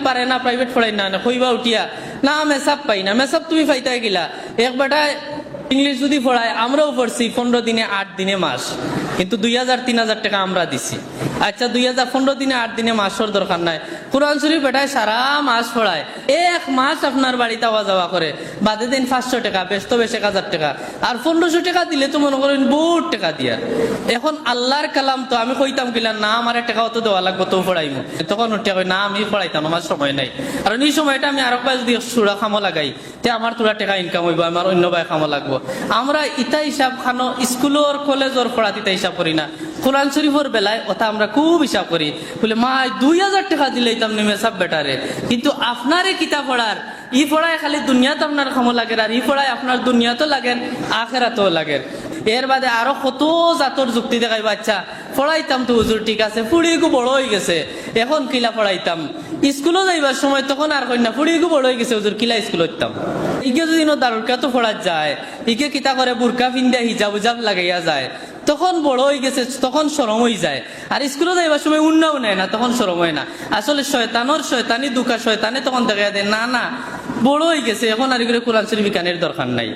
পারে না প্রাইভেট পড়াই না কইবা উঠিয়া না মেসাব পাই না, মেসাব তুমি পাইতে গিলা এক বেটা ইংলিশ যদি পড়ায় আমরাও পড়ছি 15 দিনে 8 দিনে মাস, কিন্তু 2000-3000 টাকা আমরা দিছি। আচ্ছা 15 দিনে 8 দিনে মাসের দরকার নাই, কোরআন শরীফ বেটায় সারা মাস পড়ায়, এক মাস আপনার বাড়িতে আওয়া যাওয়া করে, বাদে দিন 500 টাকা, বেশ তো বেশ 1000 টাকা, আর 1500 টাকা দিলে তো মনে করেন বহুত টাকা দিয়া। এখন আল্লাহর কালাম তো আমি কইতাম কিলা না আমার টাকা অত দেওয়া লাগবে তো পড়াইমু, তখন উঠে কই না আমি পড়াইতাম, আমার সময় নাই। কারণ এই সময়টা আমি আরো পাঁচ দিয়ে সুরা খামো লাগাই তে আমার তোরা টাকা ইনকাম হইব, আমার অন্য ভাই খামো লাগবো। আমরা ইতা হিসাব খানো স্কুলের কলেজের পড়াতে ইতা হিসাব করি না, কোরআন শরীফের বেলায় ওটা আমরা খুব হিসাব করি। বলে মা 2000 টাকা দিলেই তো আপনি মেসাব বেটারে, কিন্তু আপনারে কিতাব পড়ার ই পড়ায় খালি দুনিয়াতে আপনার খামো লাগে, আর ই পড়ায় আপনার দুনিয়াতেও লাগেন আখেরাতেও লাগেন। এর বাদে আরো কত জাতর যুক্তি দেখাইব। আচ্ছা পড়াইতাম তো হুজুর ঠিক আছে, ফুড়িগু বড় হয়ে গেছে, এখন কিলা পড়াইতাম, স্কুলে যাইবার সময় তখন আর কই না ফুড়িগু বড় হয়ে গেছে হুজুর কিলা স্কুল হইতাম। ইকে যদি দারুলকা তো পড়া যায়, ইকে কিতা করে বুরকা পিন্দা হিজাব উজাব লাগাইয়া যায়, তখন বড় হয়ে গেছে, তখন শরম হয়ে যায়। আর স্কুলে যাইবার সময় উন্নাও নেয় না, তখন শরম হয় না। আসলে শয়তানি দুকা শয়তানে তখন দেখা দেয় না না বড় হয়ে গেছে, এখন আর এগুলো কোরআন শরীফ কানের দরকার নাই।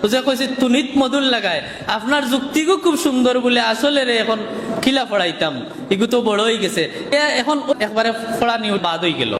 বুঝে কইছে তুনিত মধুর লাগায়, আপনার যুক্তিগু খুব সুন্দর বলে আসলে রে এখন কিলা পড়াইতাম, এগুলো তো বড় হয়ে গেছে, এখন একবারে পড়া নিয়ে বাদ হয়ে গেল।